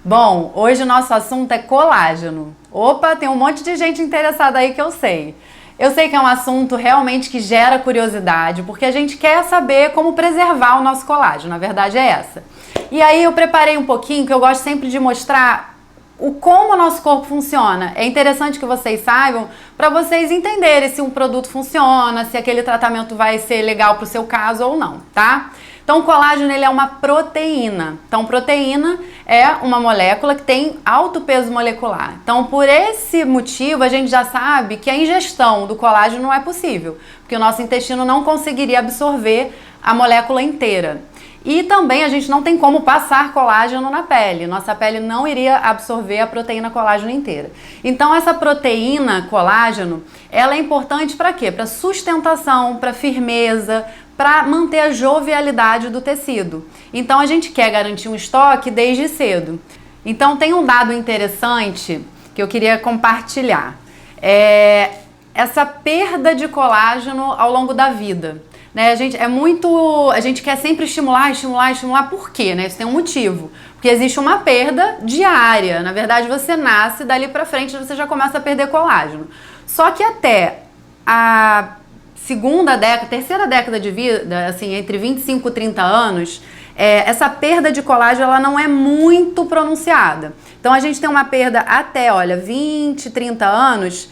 Bom, hoje o nosso assunto é colágeno. Opa, tem um monte de gente interessada aí que eu sei. Eu sei que é um assunto realmente que gera curiosidade, porque a gente quer saber como preservar o nosso colágeno, a verdade é essa. E aí eu preparei um pouquinho, que eu gosto sempre de mostrar como o nosso corpo funciona. É interessante que vocês saibam, para vocês entenderem se um produto funciona, se aquele tratamento vai ser legal para o seu caso ou não, tá? Então o colágeno ele é uma proteína. Então proteína é uma molécula que tem alto peso molecular. Então por esse motivo a gente já sabe que a ingestão do colágeno não é possível, porque o nosso intestino não conseguiria absorver a molécula inteira. E também a gente não tem como passar colágeno na pele. Nossa pele não iria absorver a proteína colágeno inteira. Então essa proteína colágeno, ela é importante para quê? Para sustentação, para firmeza, para manter a jovialidade do tecido. Então a gente quer garantir um estoque desde cedo. Então tem um dado interessante que eu queria compartilhar. Essa perda de colágeno ao longo da vida. Né, a gente quer sempre estimular. Por quê? Né? Isso tem um motivo. Porque existe uma perda diária. Na verdade, você nasce, dali pra frente você já começa a perder colágeno. Só que até a terceira década de vida, assim, entre 25 e 30 anos, essa perda de colágeno ela não é muito pronunciada. Então a gente tem uma perda até, 20, 30 anos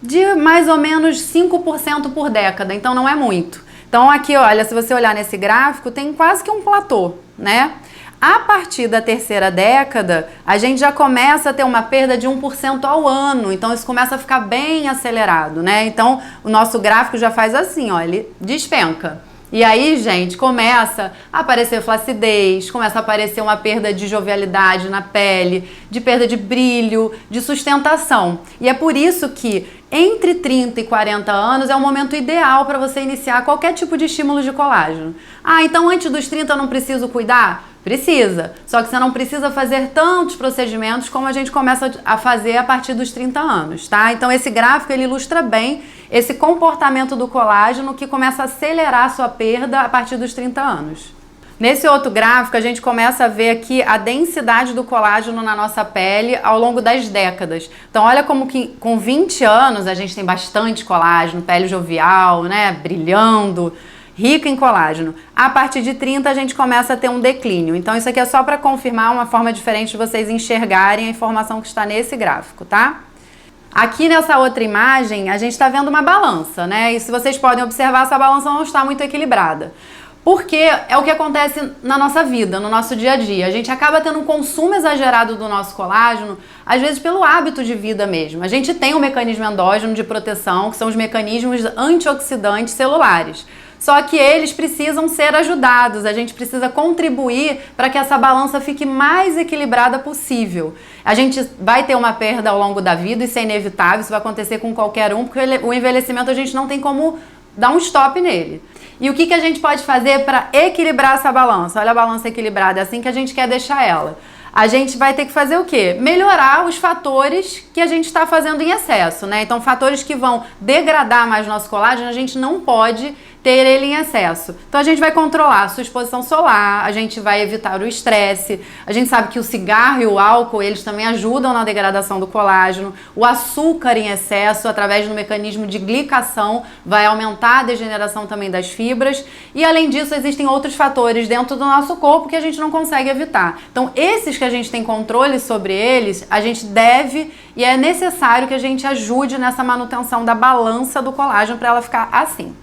de mais ou menos 5% por década. Então não é muito. Então aqui, olha, se você olhar nesse gráfico, tem quase que um platô, né? A partir da terceira década, a gente já começa a ter uma perda de 1% ao ano. Então isso começa a ficar bem acelerado, né? Então o nosso gráfico já faz assim, ó, ele despenca. E aí, gente, começa a aparecer flacidez, começa a aparecer uma perda de jovialidade na pele, de perda de brilho, de sustentação. E é por isso que entre 30 e 40 anos é o momento ideal para você iniciar qualquer tipo de estímulo de colágeno. Ah, então antes dos 30 eu não preciso cuidar? Precisa, só que você não precisa fazer tantos procedimentos como a gente começa a fazer a partir dos 30 anos, tá? Então esse gráfico ele ilustra bem esse comportamento do colágeno que começa a acelerar a sua perda a partir dos 30 anos. Nesse outro gráfico a gente começa a ver aqui a densidade do colágeno na nossa pele ao longo das décadas. Então olha como que com 20 anos a gente tem bastante colágeno, pele jovial, né, brilhando, rica em colágeno. A partir de 30 a gente começa a ter um declínio. Então isso aqui é só para confirmar uma forma diferente de vocês enxergarem a informação que está nesse gráfico, tá? Aqui nessa outra imagem a gente está vendo uma balança, né? E se vocês podem observar, essa balança não está muito equilibrada. Porque é o que acontece na nossa vida, no nosso dia a dia. A gente acaba tendo um consumo exagerado do nosso colágeno, às vezes pelo hábito de vida mesmo. A gente tem um mecanismo endógeno de proteção, que são os mecanismos antioxidantes celulares. Só que eles precisam ser ajudados, a gente precisa contribuir para que essa balança fique mais equilibrada possível. A gente vai ter uma perda ao longo da vida, isso é inevitável, isso vai acontecer com qualquer um, porque o envelhecimento a gente não tem como dar um stop nele. E o que a gente pode fazer para equilibrar essa balança? Olha a balança equilibrada, é assim que a gente quer deixar ela. A gente vai ter que fazer o quê? Melhorar os fatores que a gente está fazendo em excesso, né? Então, fatores que vão degradar mais nosso colágeno, a gente não pode ter ele em excesso. Então, a gente vai controlar a sua exposição solar, a gente vai evitar o estresse, a gente sabe que o cigarro e o álcool, eles também ajudam na degradação do colágeno, o açúcar em excesso, através do mecanismo de glicação, vai aumentar a degeneração também das fibras, e além disso, existem outros fatores dentro do nosso corpo que a gente não consegue evitar. Então, esses que a gente tem controle sobre eles, a gente deve e é necessário que a gente ajude nessa manutenção da balança do colágeno para ela ficar assim.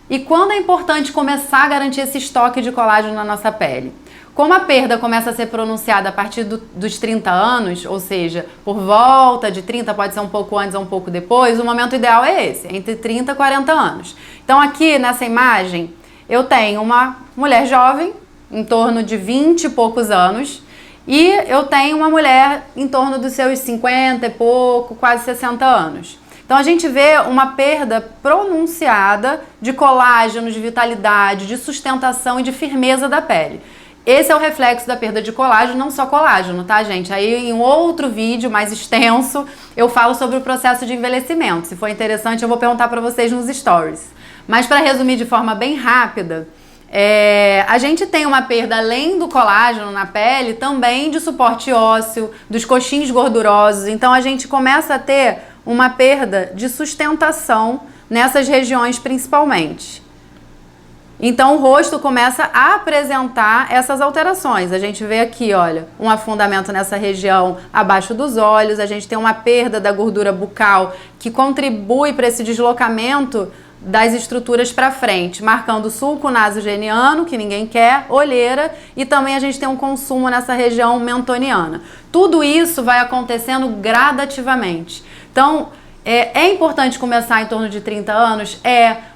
E quando é importante começar a garantir esse estoque de colágeno na nossa pele? Como a perda começa a ser pronunciada a partir dos 30 anos, ou seja, por volta de 30, pode ser um pouco antes ou um pouco depois, o momento ideal é esse, entre 30 e 40 anos. Então aqui nessa imagem eu tenho uma mulher jovem, em torno de 20 e poucos anos, e eu tenho uma mulher em torno dos seus 50 e pouco, quase 60 anos. Então a gente vê uma perda pronunciada de colágeno, de vitalidade, de sustentação e de firmeza da pele. Esse é o reflexo da perda de colágeno, não só colágeno, tá, gente? Aí em um outro vídeo mais extenso eu falo sobre o processo de envelhecimento. Se for interessante eu vou perguntar para vocês nos stories. Mas para resumir de forma bem rápida, A gente tem uma perda, além do colágeno na pele, também de suporte ósseo, dos coxins gordurosos. Então a gente começa a ter uma perda de sustentação nessas regiões principalmente. Então o rosto começa a apresentar essas alterações. A gente vê aqui, olha, um afundamento nessa região abaixo dos olhos, a gente tem uma perda da gordura bucal que contribui para esse deslocamento das estruturas para frente, marcando o sulco nasogeniano, que ninguém quer, olheira, e também a gente tem um consumo nessa região mentoniana. Tudo isso vai acontecendo gradativamente. Então, é importante começar em torno de 30 anos?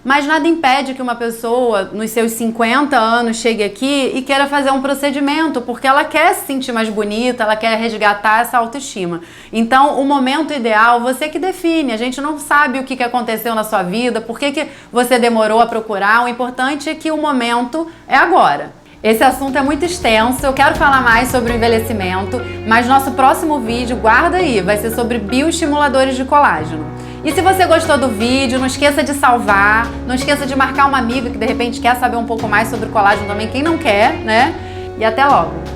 Mas nada impede que uma pessoa, nos seus 50 anos, chegue aqui e queira fazer um procedimento, porque ela quer se sentir mais bonita, ela quer resgatar essa autoestima. Então, o momento ideal, você que define. A gente não sabe o que aconteceu na sua vida, por que você demorou a procurar. O importante é que o momento é agora. Esse assunto é muito extenso, eu quero falar mais sobre o envelhecimento, mas nosso próximo vídeo, guarda aí, vai ser sobre bioestimuladores de colágeno. E se você gostou do vídeo, não esqueça de salvar, não esqueça de marcar uma amiga que de repente quer saber um pouco mais sobre o colágeno também, quem não quer, né? E até logo!